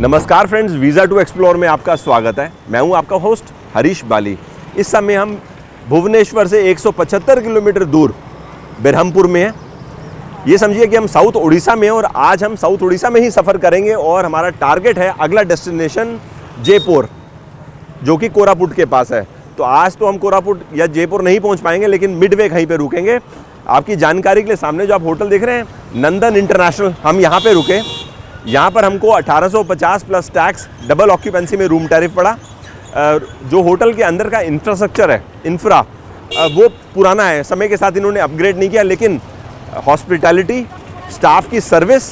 नमस्कार friends, visa to explore में आपका स्वागत है। मैं हूं आपका होस्ट हरीश बाली। इस समय हम भुवनेश्वर से 175 किलोमीटर दूर बेरहमपुर में हैं। ये समझिए कि हम साउथ उड़ीसा में हैं और आज हम साउथ उड़ीसा में ही सफ़र करेंगे और हमारा टारगेट है अगला डेस्टिनेशन जयपुर, जो कि कोरापुट के पास है। तो आज तो हम कोरापुट या जयपुर नहीं पहुंच पाएंगे, लेकिन मिडवे कहीं पे रुकेंगे। आपकी जानकारी के लिए सामने जो आप होटल देख रहे हैं, नंदन इंटरनेशनल, हम यहाँ पे रुके। यहाँ पर हमको 1850 प्लस टैक्स डबल ऑक्यूपेंसी में रूम टैरिफ पड़ा। जो होटल के अंदर का इंफ्रास्ट्रक्चर है, वो पुराना है, समय के साथ इन्होंने अपग्रेड नहीं किया, लेकिन हॉस्पिटैलिटी, स्टाफ की सर्विस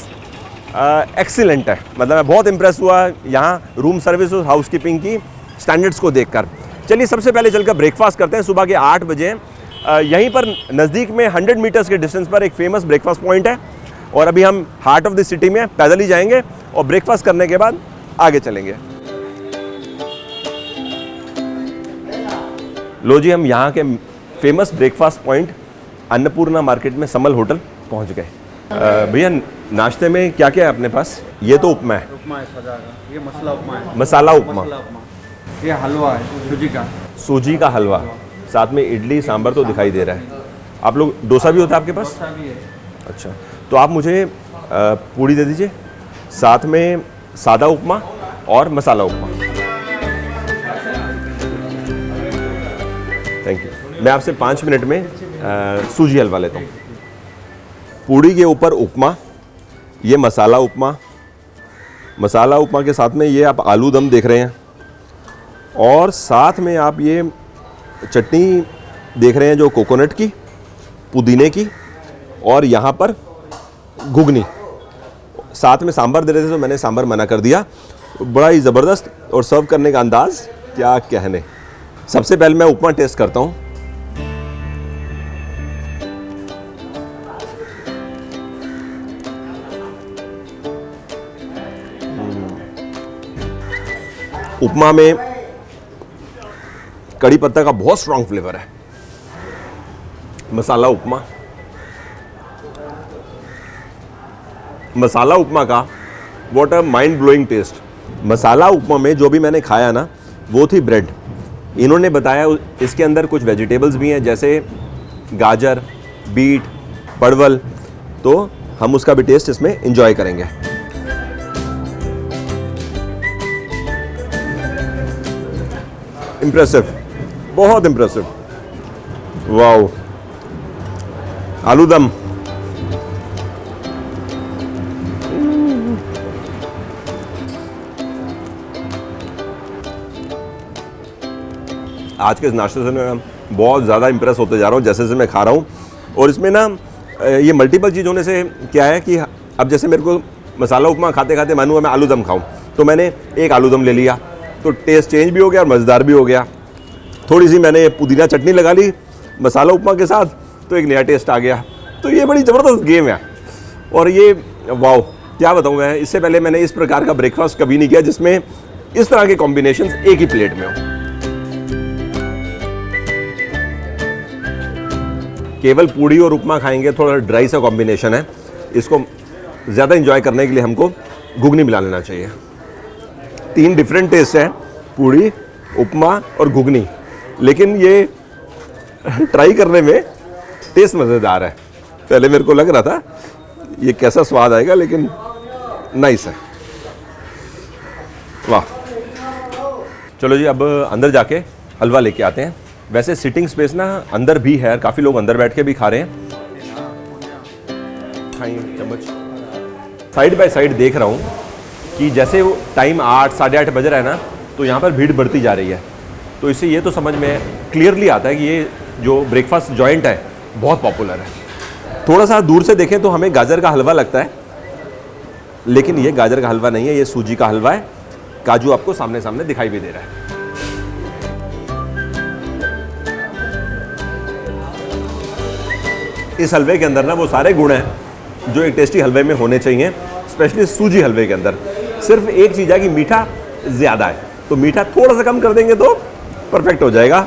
एक्सीलेंट है। मतलब मैं बहुत इम्प्रेस हुआ यहाँ रूम सर्विस और हाउसकीपिंग की स्टैंडर्ड्स को देखकर। चलिए सबसे पहले चलकर ब्रेकफास्ट करते हैं। सुबह के 8 बजे यहीं पर नज़दीक में 100 मीटर्स के डिस्टेंस पर एक फेमस ब्रेकफास्ट पॉइंट है और अभी हम हार्ट ऑफ द सिटी में पैदल ही जाएंगे और ब्रेकफास्ट करने के बाद आगे चलेंगे। लो जी, हम यहाँ के famous breakfast point Annapurna market में समल होटल पहुँच गए। भैया, नाश्ते में क्या क्या है अपने पास? ये तो उपमा है। उपमा है सजा का, ये मसाला उपमा है। मसाला उपमा। ये हलवा है सूजी का। सूजी का हलवा, साथ में इडली सांभर तो दिखाई दे रहा है। आप लोग डोसा भी होता है आपके पास? डोसा भी है। अच्छा, तो आप मुझे पूड़ी दे दीजिए, साथ में सादा उपमा और मसाला उपमा। Thank you. मैं आपसे 5 मिनट में सूजी हलवा लेता हूँ। पूड़ी के ऊपर उपमा, ये मसाला उपमा। मसाला उपमा के साथ में ये आप आलू दम देख रहे हैं और साथ में आप ये चटनी देख रहे हैं जो कोकोनट की, पुदीने की, और यहाँ पर घुगनी। साथ में सांभर दे रहे थे तो मैंने सांभर मना कर दिया। बड़ा ही ज़बरदस्त, और सर्व करने का अंदाज़ क्या कहने। सबसे पहले मैं उपमा टेस्ट करता हूँ। उपमा में कड़ी पत्ता का बहुत स्ट्रॉन्ग फ्लेवर है। मसाला उपमा, मसाला उपमा का what a mind blowing taste. Masala upma में जो भी मैंने खाया ना, वो थी ब्रेड। इन्होंने बताया इसके अंदर कुछ वेजिटेबल्स भी हैं, जैसे गाजर, बीट, परवल। तो हम उसका भी टेस्ट इसमें एंजॉय करेंगे। इम्प्रेसिव, बहुत इम्प्रेसिव। वाओ। आलू दम, आज के इस नाश्ते से मैं बहुत ज़्यादा इम्प्रेस होते जा रहा हूँ जैसे जैसे मैं खा रहा हूँ। और इसमें ना ये मल्टीपल चीज़ होने से क्या है कि अब जैसे मेरे को मसाला उपमा खाते खाते मन हुआ मैं आलू दम खाऊं, तो मैंने एक आलू दम ले लिया, तो टेस्ट चेंज भी हो गया और मज़ेदार भी हो गया। थोड़ी सी मैंने पुदीना चटनी लगा ली मसाला उपमा के साथ, तो एक नया टेस्ट आ गया। तो ये बड़ी ज़बरदस्त गेम है। और ये वाओ, क्या बताऊँ मैं, इससे पहले मैंने इस प्रकार का ब्रेकफास्ट कभी नहीं किया जिसमें इस तरह के कॉम्बिनेशंस एक ही प्लेट में हो। केवल पूड़ी और उपमा खाएंगे, थोड़ा ड्राई सा कॉम्बिनेशन है। इसको ज़्यादा एंजॉय करने के लिए हमको घुगनी मिला लेना चाहिए। 3 डिफरेंट टेस्ट हैं, पूड़ी, उपमा और घुगनी, लेकिन ये ट्राई करने में टेस्ट मज़ेदार है। पहले मेरे को लग रहा था ये कैसा स्वाद आएगा, लेकिन नाइस है। वाह। चलो जी, अब अंदर जाके हलवा लेके आते हैं। वैसे सिटिंग स्पेस ना अंदर भी है, काफ़ी लोग अंदर बैठ के भी खा रहे हैं। चम्मच साइड बाय साइड देख रहा हूँ कि जैसे वो टाइम 8, साढ़े 8 बज रहा है ना, तो यहाँ पर भीड़ बढ़ती जा रही है। तो इससे ये तो समझ में क्लियरली आता है कि ये जो ब्रेकफास्ट जॉइंट है बहुत पॉपुलर है। थोड़ा सा दूर से देखें तो हमें गाजर का हलवा लगता है, लेकिन ये गाजर का हलवा नहीं है, ये सूजी का हलवा है। काजू आपको सामने सामने दिखाई भी दे रहा है। इस हलवे के अंदर ना वो सारे गुण हैं जो एक टेस्टी हलवे में होने चाहिए, स्पेशली सूजी हलवे के अंदर। सिर्फ एक चीज़ है कि मीठा ज़्यादा है, तो मीठा थोड़ा सा कम कर देंगे तो परफेक्ट हो जाएगा।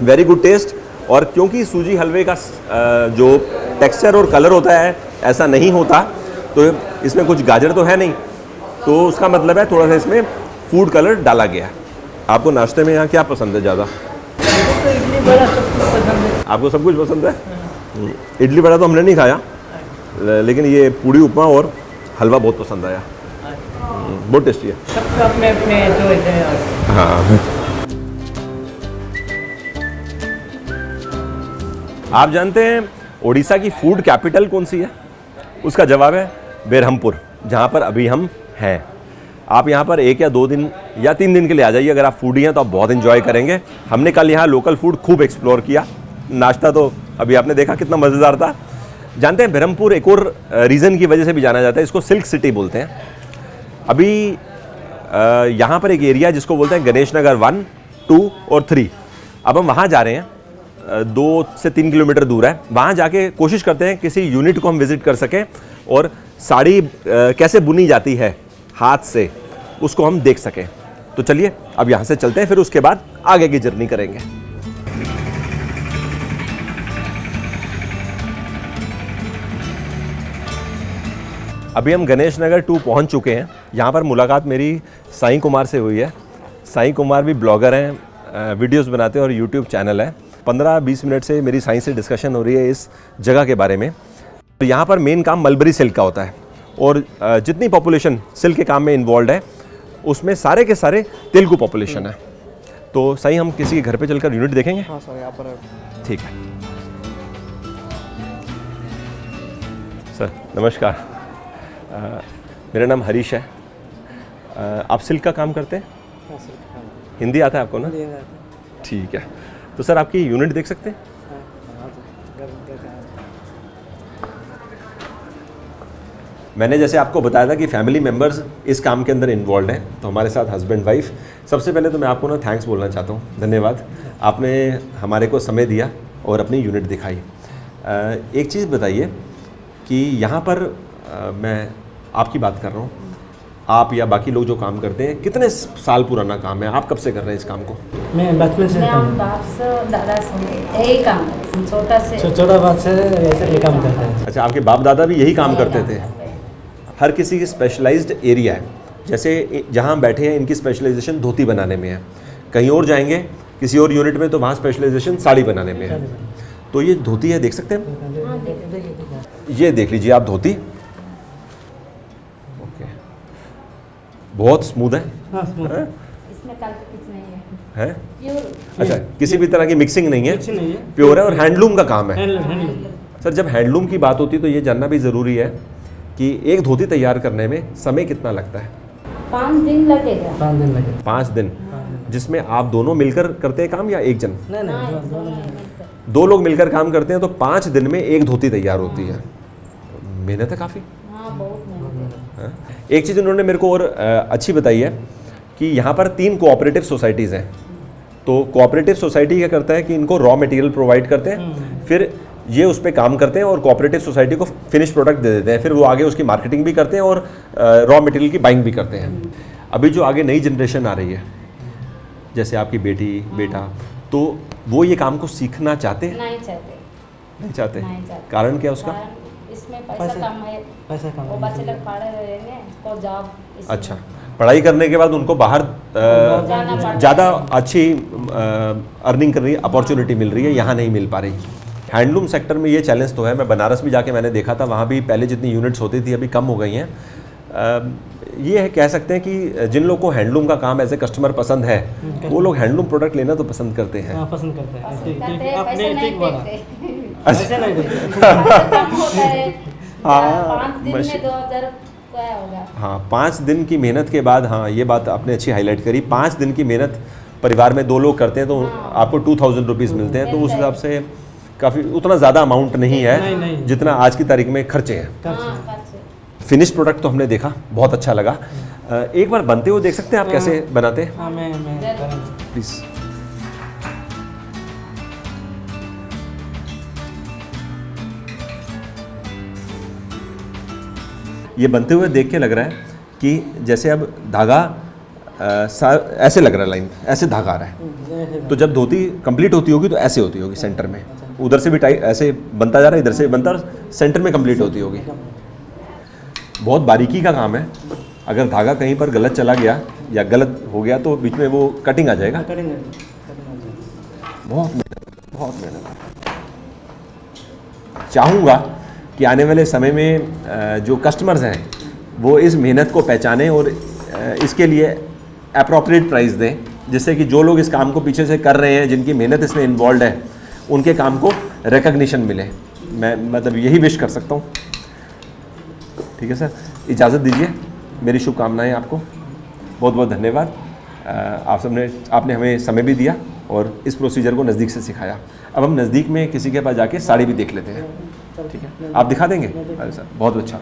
Very good taste. और क्योंकि सूजी हलवे का जो टेक्सचर और कलर होता है ऐसा नहीं होता, तो इसमें कुछ गाजर तो है नहीं, तो उसका मतलब है थोड़ा सा इसमें फूड कलर डाला गया है। आपको नाश्ते में यहाँ क्या पसंद है ज़्यादा? तो इडली बड़ा सब कुछ पसंद है। आपको सब कुछ पसंद है? इडली बड़ा तो हमने नहीं खाया, लेकिन ये पूड़ी उपमा और हलवा बहुत पसंद आया। बहुत टेस्टी है। सबका अपने अपने चॉइस है। हाँ, आप जानते हैं उड़ीसा की फूड कैपिटल कौन सी है? उसका जवाब है बेरहमपुर, जहाँ पर अभी हम हैं। आप यहाँ पर 1 या 2 दिन या 3 दिन के लिए आ जाइए। अगर आप फूडी हैं तो आप बहुत एंजॉय करेंगे। हमने कल यहाँ लोकल फूड खूब एक्सप्लोर किया। नाश्ता तो अभी आपने देखा कितना मज़ेदार था। जानते हैं बेरहमपुर एक और रीज़न की वजह से भी जाना जाता है, इसको सिल्क सिटी बोलते हैं। अभी यहाँ पर एक एरिया जिसको बोलते हैं गणेश नगर 1, 2 और 3। अब हम वहाँ जा रहे हैं, 2 से 3 किलोमीटर दूर है। वहाँ जाके कोशिश करते हैं किसी यूनिट को हम विज़िट कर सकें और साड़ी कैसे बुनी जाती है हाथ से, उसको हम देख सकें। तो चलिए अब यहाँ से चलते हैं, फिर उसके बाद आगे की जर्नी करेंगे। अभी हम गणेश नगर 2 पहुँच चुके हैं। यहाँ पर मुलाकात मेरी साईं कुमार से हुई है। साईं कुमार भी ब्लॉगर हैं, वीडियोस बनाते हैं और यूट्यूब चैनल है। 15-20 मिनट से मेरी साईं से डिस्कशन हो रही है इस जगह के बारे में। तो यहाँ पर मेन काम मलबरी सिल्क का होता है और जितनी पॉपुलेशन सिल्क के काम में इन्वॉल्व है उसमें सारे के सारे तेलुगु पॉपुलेशन है। तो साईं हम किसी के घर पे चलकर यूनिट देखेंगे? हाँ सर, यहाँ पर ठीक है सर, नमस्कार। मेरा नाम हरीश है। आप सिल्क का काम करते हैं? हिंदी आता है आपको ना? ठीक है। तो सर आपकी यूनिट देख सकते हैं? मैंने जैसे आपको बताया था कि फैमिली मेम्बर्स इस काम के अंदर इन्वॉल्व हैं, तो हमारे साथ हस्बैंड वाइफ। सबसे पहले तो मैं आपको ना थैंक्स बोलना चाहता हूँ, धन्यवाद। आपने हमारे को समय दिया और अपनी यूनिट दिखाई। एक चीज़ बताइए कि यहाँ पर मैं आपकी बात कर रहा हूँ, आप या बाकी लोग जो काम करते हैं, कितने साल पुराना काम है? आप कब से कर रहे हैं इस काम को? मैं बचपन से हम बाप से दादा से यही काम करते, छोटा बात से ऐसे ये काम करता है। अच्छा, आपके बाप दादा भी यही काम करते थे? हर किसी की स्पेशलाइज्ड एरिया है। जैसे जहाँ हम बैठे हैं इनकी स्पेशलाइजेशन धोती बनाने में है, कहीं और जाएंगे किसी और यूनिट में तो वहाँ स्पेशलाइजेशन साड़ी बनाने में है। तो ये धोती है, देख सकते हैं? ये देख लीजिए आप धोती। ओके, बहुत स्मूथ है। हाँ, हैं? इसमें कल कुछ नहीं है, है? प्योर अच्छा, किसी भी तरह की मिक्सिंग नहीं है, नहीं है। प्योर है और हैंडलूम का काम है। हैंडलूम। सर, जब हैंडलूम की बात होती है तो ये जानना भी ज़रूरी है कि एक धोती तैयार करने में समय कितना लगता है? 5 दिन लगेगा। 5 दिन लगे। 5 दिन, जिसमें आप दोनों मिलकर करते हैं काम या एक जन? नहीं, 2 लोग मिलकर काम करते हैं तो 5 दिन में एक धोती तैयार होती है। मेहनत है काफ़ी। हाँ, बहुत मेहनत है। एक चीज़ उन्होंने मेरे को और अच्छी बताई है कि यहाँ पर 3 कोऑपरेटिव सोसाइटीज़ हैं। तो कोऑपरेटिव सोसाइटी क्या करता है कि इनको रॉ मटेरियल प्रोवाइड करते हैं, फिर ये उस पर काम करते हैं और कोऑपरेटिव सोसाइटी को फिनिश प्रोडक्ट दे देते हैं। फिर वो आगे उसकी मार्केटिंग भी करते हैं और रॉ मटेरियल की बाइंग भी करते हैं। अभी जो आगे नई जनरेशन आ रही है, जैसे आपकी बेटी बेटा, तो वो ये काम को सीखना चाहते हैं? नहीं चाहते। नहीं चाहते। नहीं चाहते। कारण क्या उसका? कारण इसमें पैसा कम है, पैसा कम वो है। बच्चे लोग पढ़े रहेंगे तो जॉब। अच्छा, पढ़ाई करने के बाद उनको बाहर जाना पड़ता है। ज़्यादा अच्छी अर्निंग करने की अपॉर्चुनिटी मिल रही है, यहाँ नहीं मिल पा रही। हैंडलूम सेक्टर में ये चैलेंज तो है। मैं बनारस भी जाके मैंने देखा था, वहाँ भी पहले जितनी यूनिट्स होती थी अभी कम हो गई हैं। ये है, कह सकते हैं कि जिन लोगों को हैंडलूम का काम एज ए कस्टमर पसंद है, वो लोग हैंडलूम प्रोडक्ट लेना तो पसंद करते हैं। हाँ, पसंद करते हैं। पसंद ठीक, करते ठीक, हैं, आपने पैसे नहीं ठीक बोला। देखते। ऐसे नहीं देखते। पैसा कम होता है। हाँ, 5 दिन मशीन- में 2000 क्या होगा? हाँ, 5 दिन की मेहनत के बाद, हाँ ये बात आपने अच्छी हाईलाइट करी। 5 दिन की मेहनत परिवार में 2 लोग करते हैं तो आपको 2000 रुपीज़ मिलते हैं। तो उस हिसाब से काफ़ी उतना ज़्यादा अमाउंट नहीं है नहीं। जितना आज की तारीख में खर्चे हैं। हाँ, खर्चे। फिनिश प्रोडक्ट तो हमने देखा, बहुत अच्छा लगा। एक बार बनते हुए देख सकते हैं आप कैसे बनाते हैं? हाँ, मैं करूँगा। प्लीज़। ये बनते हुए देख के लग रहा है कि जैसे अब धागा ऐसे लग रहा है, लाइन ऐसे धागा आ रहा है। तो जब धोती कंप्लीट होती होगी तो ऐसे होती होगी सेंटर में, उधर से भी टाइट ऐसे बनता जा रहा है, इधर से भी बनता, सेंटर में कंप्लीट होती होगी। बहुत बारीकी का काम है अगर धागा कहीं पर गलत चला गया या गलत हो गया तो बीच में वो कटिंग आ जाएगा। कटिंग बहुत मेहनत। चाहूँगा कि आने वाले समय में जो कस्टमर्स हैं वो इस मेहनत को पहचानें और इसके लिए अप्रोप्रिएट प्राइस दें, जिससे कि जो लोग इस काम को पीछे से कर रहे हैं, जिनकी मेहनत इसमें इन्वॉल्व है, उनके काम को रिकग्निशन मिले। मैं मतलब यही विश कर सकता हूँ। ठीक है सर, इजाज़त दीजिए, मेरी शुभकामनाएं आपको। बहुत बहुत धन्यवाद। आपने हमें समय भी दिया और इस प्रोसीजर को नज़दीक से सिखाया। अब हम नज़दीक में किसी के पास जाके साड़ी भी देख लेते हैं। ठीक है, आप दिखा देंगे? अरे सर बहुत अच्छा।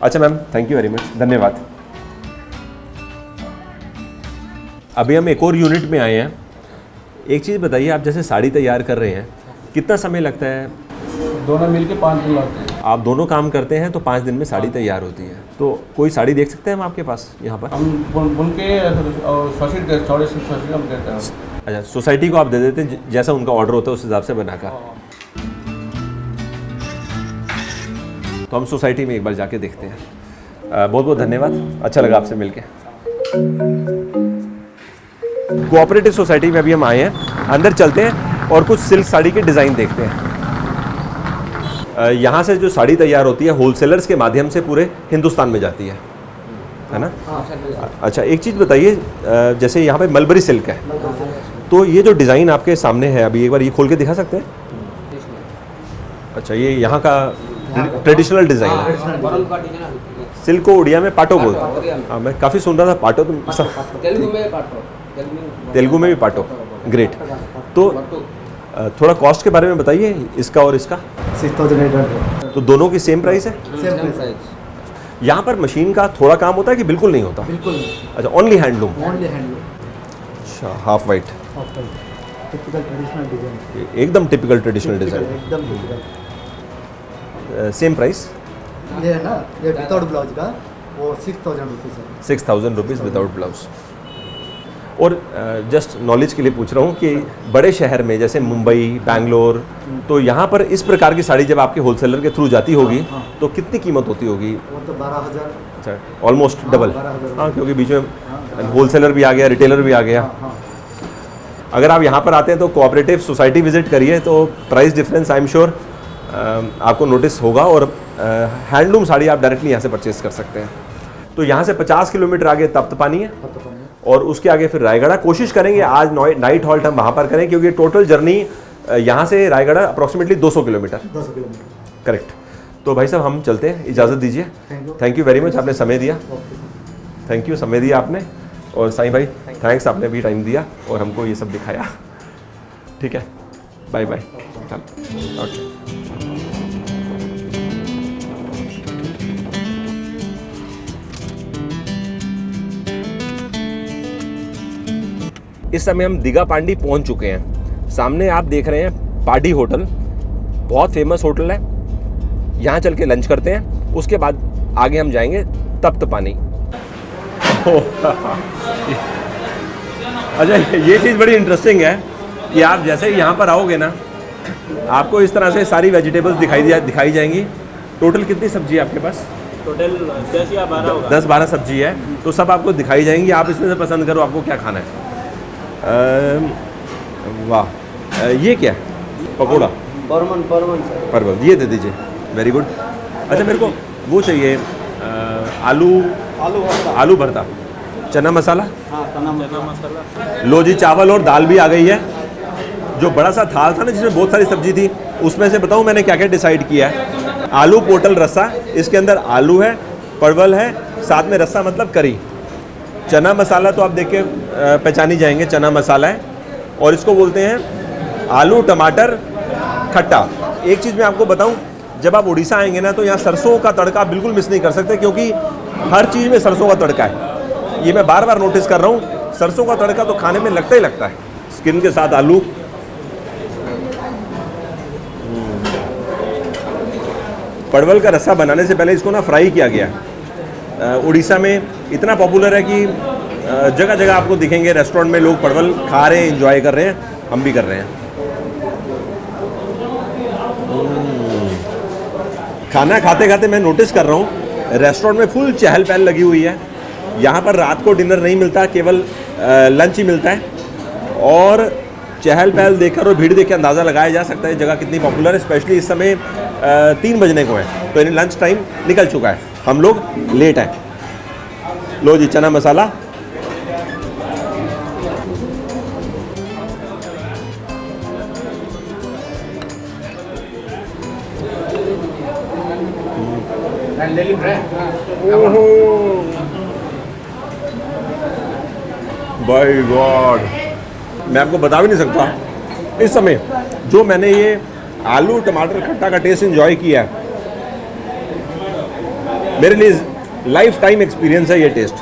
अच्छा ma'am, thank you very much, धन्यवाद। अभी हम एक और यूनिट में आए हैं। एक चीज़ बताइए, आप जैसे साड़ी तैयार कर रहे हैं, कितना समय लगता है? दोनों मिलके 5 दिन लगते हैं। आप दोनों काम करते हैं तो 5 दिन में साड़ी तैयार होती है। तो कोई साड़ी देख सकते हैं हम आपके पास यहाँ पर? हम बुन के सोसाइटी चौड़े से सोसाइटी हम देते हैं। अच्छा, सोसाइटी को आप दे देते हैं, जैसा उनका ऑर्डर होता है उस हिसाब से बनाकर। तो हम सोसाइटी में एक बार जाके देखते हैं। बहुत बहुत धन्यवाद, अच्छा लगा आपसे मिलके। कोऑपरेटिव सोसाइटी में अभी हम आए हैं, अंदर चलते हैं और कुछ सिल्क साड़ी के डिज़ाइन देखते हैं। यहाँ से जो साड़ी तैयार होती है होलसेलर्स के माध्यम से पूरे हिंदुस्तान में जाती है ना? अच्छा, एक चीज़ बताइए, जैसे यहाँ पे मलबरी सिल्क है, तो ये जो डिज़ाइन आपके सामने है अभी, एक बार ये खोल के दिखा सकते हैं? अच्छा, ये यहाँ का ट्रेडिशनल डिज़ाइन है। सिल्क को उड़िया में पाटो बोलते हैं। हाँ, मैं काफ़ी सुन रहा था पाटो, तो तेलुगु में भी पाटो। ग्रेट। तो थोड़ा कॉस्ट के बारे में बताइए, इसका और इसका। 6800। तो दोनों की सेम प्राइस है? Same price. यहाँ पर मशीन का थोड़ा काम होता है कि बिल्कुल नहीं होता? बिल्कुल नहीं। अच्छा, ओनली हैंडलूम? Only handloom. अच्छा, half white, typical traditional design. एकदम टिपिकल ट्रेडिशनल डिज़ाइन। एकदम टिपिकल। Same price? ये है ना, ये विदाउट ब्लाउज का वो 6000 रुपीज़ है। 6000 रुपीज़ विदाउट ब्लाउज। और जस्ट नॉलेज के लिए पूछ रहा हूँ कि बड़े शहर में जैसे मुंबई, बैंगलोर, तो यहाँ पर इस प्रकार की साड़ी जब आपके होलसेलर के थ्रू जाती होगी तो कितनी कीमत होती होगी? वो तो 12000। अच्छा, ऑलमोस्ट डबल। 12,000। हाँ, क्योंकि बीच में होलसेलर भी आ गया, रिटेलर भी आ गया। अगर आप यहाँ पर आते हैं तो कोऑपरेटिव सोसाइटी विजिट करिए, तो price difference I am sure आपको नोटिस होगा। और हैंडलूम साड़ी आप डायरेक्टली यहाँ से परचेज कर सकते हैं। तो यहाँ से 50 किलोमीटर आगे तप्तपानी है और उसके आगे फिर रायगढ़। कोशिश करेंगे आज नाइट हॉल्ट हम वहाँ पर करें, क्योंकि टोटल जर्नी यहाँ से Raigarh approximately 200 kilometre. 200 kilometre. Correct. तो भाई साहब हम चलते हैं, इजाज़त दीजिए। थैंक यू वेरी मच, आपने समय दिया। थैंक यू, समय दिया आपने। और साईं भाई थैंक्स, आपने भी टाइम दिया और हमको ये सब दिखाया। ठीक है, बाय बाय। चल, ओके। इस समय हम दिघा पांडी पहुंच चुके हैं। सामने आप देख रहे हैं पार्टी होटल, बहुत फेमस होटल है। यहाँ चल के लंच करते हैं, उसके बाद आगे हम जाएंगे तप्तपानी। अच्छा, ये चीज़ बड़ी इंटरेस्टिंग है कि आप जैसे ही यहाँ पर आओगे ना, आपको इस तरह से सारी वेजिटेबल्स दिखाई जाएंगी। टोटल कितनी सब्जी है आपके पास? टोटल 10 या 12 होगा। 10-12 सब्जी है, तो सब आपको दिखाई जाएंगी। आप इसमें से पसंद करो आपको क्या खाना है। वाह, ये क्या है? पकौड़ा, परवल, ये दे दीजिए। Very good. अच्छा, मेरे को वो चाहिए आलू भरता, चना मसाला। हाँ, चना मसाला। लो जी, चावल और दाल भी आ गई है। जो बड़ा सा थाल था ना जिसमें बहुत सारी सब्जी थी, उसमें से बताऊँ मैंने क्या क्या डिसाइड किया है। आलू पोटल रस्सा, इसके अंदर आलू है, परवल है, साथ में रस्सा मतलब करी। चना मसाला तो आप देख के पहचानी जाएंगे, चना मसाला है। और इसको बोलते हैं आलू टमाटर खट्टा। एक चीज़ मैं आपको बताऊं, जब आप उड़ीसा आएंगे ना, तो यहाँ सरसों का तड़का बिल्कुल मिस नहीं कर सकते, क्योंकि हर चीज़ में सरसों का तड़का है। ये मैं बार बार नोटिस कर रहा हूँ। सरसों का तड़का तो खाने में लगता ही लगता है। स्किन के साथ आलू, परवल का रस्सा बनाने से पहले इसको ना फ्राई किया गया। उड़ीसा में इतना पॉपुलर है कि जगह जगह आपको दिखेंगे रेस्टोरेंट में लोग परवल खा रहे हैं, एंजॉय कर रहे हैं, हम भी कर रहे हैं। खाना खाते खाते मैं नोटिस कर रहा हूँ रेस्टोरेंट में फुल चहल पहल लगी हुई है। यहाँ पर रात को डिनर नहीं मिलता, केवल लंच ही मिलता है। और चहल पहल देखकर और भीड़ देख के अंदाज़ा लगाया जा सकता है जगह कितनी पॉपुलर है। स्पेशली इस समय 3 बजने को है, तो यानी लंच टाइम निकल चुका है, हम लोग लेट हैं। लो जी चना मसाला, बाय गॉड, मैं आपको बता भी नहीं सकता इस समय जो मैंने ये आलू टमाटर खट्टा का टेस्ट एंजॉय किया है, मेरे लिए लाइफ टाइम एक्सपीरियंस है ये टेस्ट।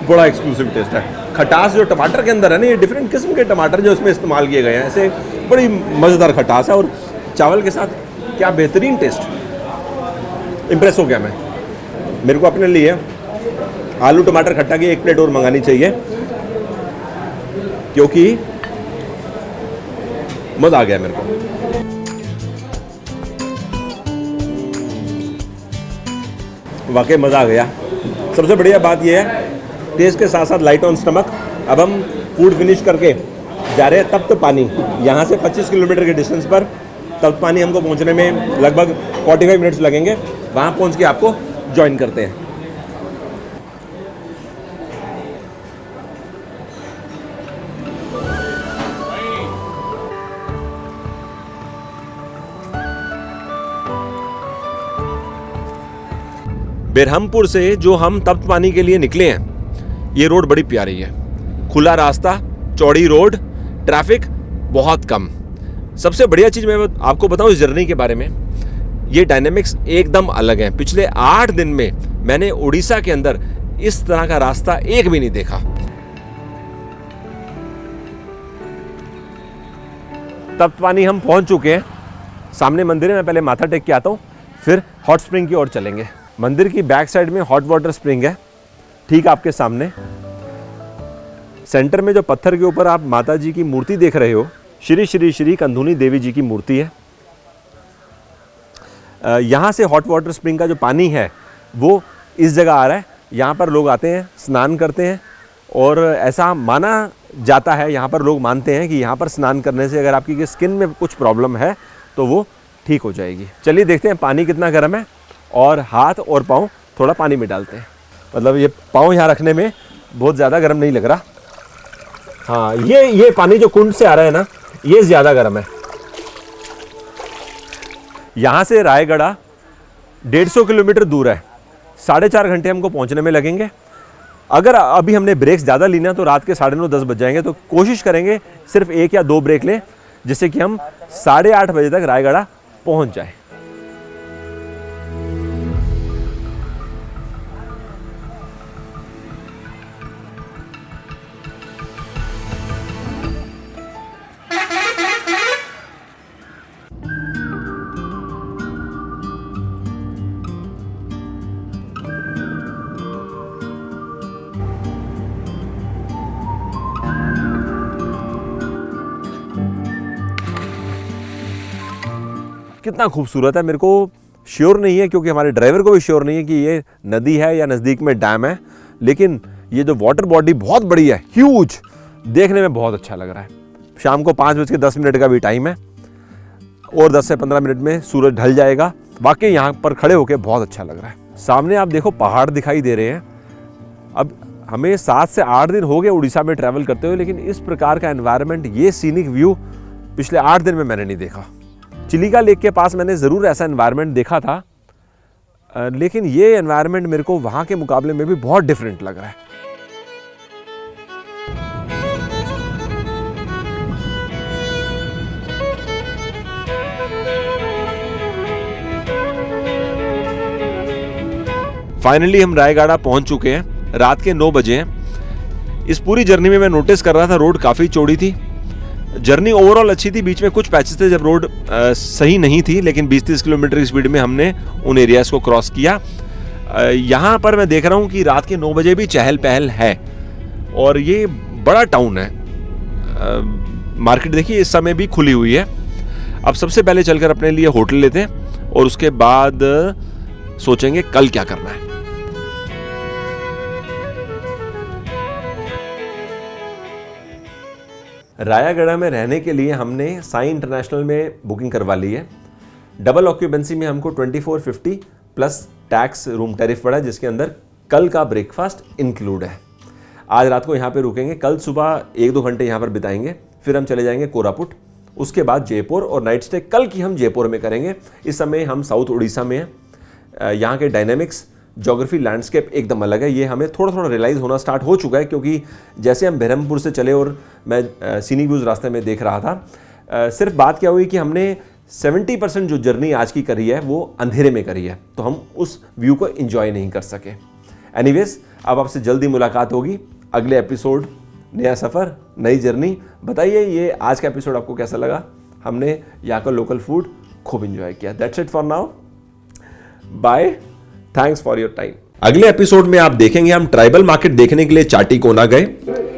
बड़ा एक्सक्लूसिव टेस्ट है। खटास जो टमाटर के अंदर है ना, ये डिफरेंट किस्म के टमाटर जो इसमें इस्तेमाल किए गए हैं, ऐसे बड़ी मज़ेदार खटास है। और चावल के साथ क्या बेहतरीन टेस्ट। इम्प्रेस हो गया मैं। मेरे को अपने लिए आलू टमाटर खट्टा की 1 प्लेट और मंगानी चाहिए, क्योंकि मज़ा आ गया मेरे को। वाकई मज़ा आ गया। सबसे बढ़िया बात यह है, टेस्ट के साथ साथ लाइट ऑन स्टमक। अब हम फूड फिनिश करके जा रहे हैं तप्त पानी। यहाँ से 25 किलोमीटर के डिस्टेंस पर तप्त पानी हमको पहुँचने में लगभग 45 मिनट्स लगेंगे। वहाँ पहुँच के आपको ज्वाइन करते हैं। बेरहमपुर से जो हम तप्त पानी के लिए निकले हैं, ये रोड बड़ी प्यारी है। खुला रास्ता, चौड़ी रोड, ट्रैफिक बहुत कम। सबसे बढ़िया चीज़ मैं आपको बताऊं इस जर्नी के बारे में, ये डायनेमिक्स एकदम अलग हैं। पिछले 8 दिन में मैंने उड़ीसा के अंदर इस तरह का रास्ता एक भी नहीं देखा। तप्त पानी हम पहुंच चुके हैं। सामने मंदिर है, मैं पहले माथा टेक के आता हूँ, फिर हॉट स्प्रिंग की ओर चलेंगे। मंदिर की बैक साइड में हॉट वाटर स्प्रिंग है, ठीक आपके सामने। सेंटर में जो पत्थर के ऊपर आप माता जी की मूर्ति देख रहे हो, श्री श्री श्री कंधुनी देवी जी की मूर्ति है। यहाँ से हॉट वाटर स्प्रिंग का जो पानी है वो इस जगह आ रहा है। यहाँ पर लोग आते हैं, स्नान करते हैं, और ऐसा माना जाता है, यहाँ पर लोग मानते हैं कि यहाँ पर स्नान करने से अगर आपकी स्किन में कुछ प्रॉब्लम है तो वो ठीक हो जाएगी। चलिए देखते हैं पानी कितना गर्म है, और हाथ और पाँव थोड़ा पानी में डालते हैं। मतलब ये पाँव यहाँ रखने में बहुत ज़्यादा गर्म नहीं लग रहा। हाँ, ये पानी जो कुंड से आ रहा है ना, ये ज़्यादा गर्म है। यहाँ से रायगढ़ 150 किलोमीटर दूर है। 4.5 घंटे हमको पहुँचने में लगेंगे। अगर अभी हमने ब्रेक्स ज़्यादा लेना तो रात के 9:30-10 बज जाएंगे, तो कोशिश करेंगे सिर्फ 1 या 2 ब्रेक लें, जिससे कि हम 8:30 बजे तक रायगढ़ पहुँच जाए। कितना खूबसूरत है, मेरे को श्योर नहीं है, क्योंकि हमारे ड्राइवर को भी श्योर नहीं है कि ये नदी है या नज़दीक में डैम है, लेकिन ये जो वाटर बॉडी बहुत बड़ी है, ह्यूज, देखने में बहुत अच्छा लग रहा है। शाम को 5:10 का भी टाइम है, और 10 से 15 मिनट में सूरज ढल जाएगा। वाकई यहाँ पर खड़े होकर बहुत अच्छा लग रहा है। सामने आप देखो पहाड़ दिखाई दे रहे हैं। अब हमें 7 से 8 दिन हो गए उड़ीसा में ट्रैवल करते हुए, लेकिन इस प्रकार का एनवायरनमेंट, ये सीनिक व्यू पिछले 8 दिन में मैंने नहीं देखा। चिलिका लेक के पास मैंने ज़रूर ऐसा एनवायरनमेंट देखा था, लेकिन ये एनवायरनमेंट मेरे को वहाँ के मुकाबले में भी बहुत डिफरेंट लग रहा है। फाइनली हम रायगढ़ पहुँच चुके हैं। रात के 9 बजे हैं। इस पूरी जर्नी में मैं नोटिस कर रहा था रोड काफ़ी चौड़ी थी। जर्नी ओवरऑल अच्छी थी, बीच में कुछ पैचेस थे जब रोड सही नहीं थी, लेकिन 20-30 किलोमीटर की स्पीड में हमने उन एरियाज़ को क्रॉस किया। यहाँ पर मैं देख रहा हूँ कि रात के 9 बजे भी चहल पहल है, और ये बड़ा टाउन है। मार्केट देखिए इस समय भी खुली हुई है। अब सबसे पहले चलकर अपने लिए होटल लेते हैं, और उसके बाद सोचेंगे कल क्या करना है। रायागढ़ में रहने के लिए हमने साई इंटरनेशनल में बुकिंग करवा ली है। डबल ऑक्यूपेंसी में हमको 2450 प्लस टैक्स रूम टैरिफ पड़ा है, जिसके अंदर कल का ब्रेकफास्ट इंक्लूड है। आज रात को यहाँ पे रुकेंगे, कल सुबह 1-2 घंटे यहाँ पर बिताएंगे, फिर हम चले जाएंगे कोरापुट, उसके बाद जयपुर और नाइट स्टे कल की हम जयपुर में करेंगे। इस समय हम साउथ उड़ीसा में हैं। यहाँ के डायनेमिक्स, ज्योग्राफी, लैंडस्केप एकदम अलग है। ये हमें थोड़ा थोड़ा रियलाइज़ होना स्टार्ट हो चुका है, क्योंकि जैसे हम बहरमपुर से चले और मैं सीनिक व्यूज़ रास्ते में देख रहा था, सिर्फ बात क्या हुई कि हमने 70% जो जर्नी आज की करी है वो अंधेरे में करी है, तो हम उस व्यू को एंजॉय नहीं कर सके। एनीवेज, अब आपसे जल्दी मुलाकात होगी, अगले एपिसोड, नया सफ़र, नई जर्नी। बताइए ये आज का एपिसोड आपको कैसा लगा? हमने यहाँ का लोकल फूड खूब एंजॉय किया। That's it for now, bye, thanks for your time. अगले एपिसोड में आप देखेंगे हम ट्राइबल मार्केट देखने के लिए चाटीकोना गए।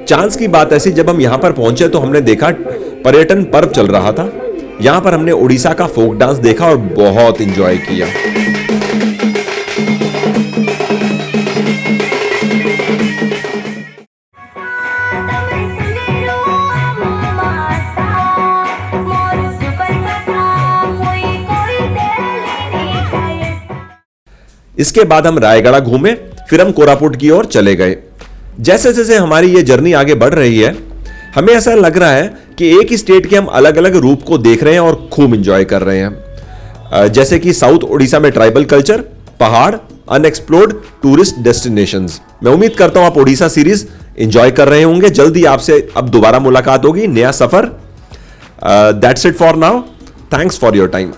चांस की बात ऐसी, जब हम यहाँ पर पहुंचे तो हमने देखा पर्यटन पर्व चल रहा था। यहाँ पर हमने उड़ीसा का फोक डांस देखा और बहुत एंजॉय किया। इसके बाद हम रायगढ़ घूमे, फिर हम कोरापुट की ओर चले गए। जैसे जैसे हमारी ये जर्नी आगे बढ़ रही है, हमें ऐसा लग रहा है कि एक ही स्टेट के हम अलग अलग रूप को देख रहे हैं और खूब एंजॉय कर रहे हैं। जैसे कि साउथ उड़ीसा में ट्राइबल कल्चर, पहाड़, अनएक्सप्लोर्ड टूरिस्ट डेस्टिनेशंस। मैं उम्मीद करता हूं आप उड़ीसा सीरीज एंजॉय कर रहे होंगे। जल्दी आपसे अब दोबारा मुलाकात होगी, नया सफर। That's it for now, thanks for your time.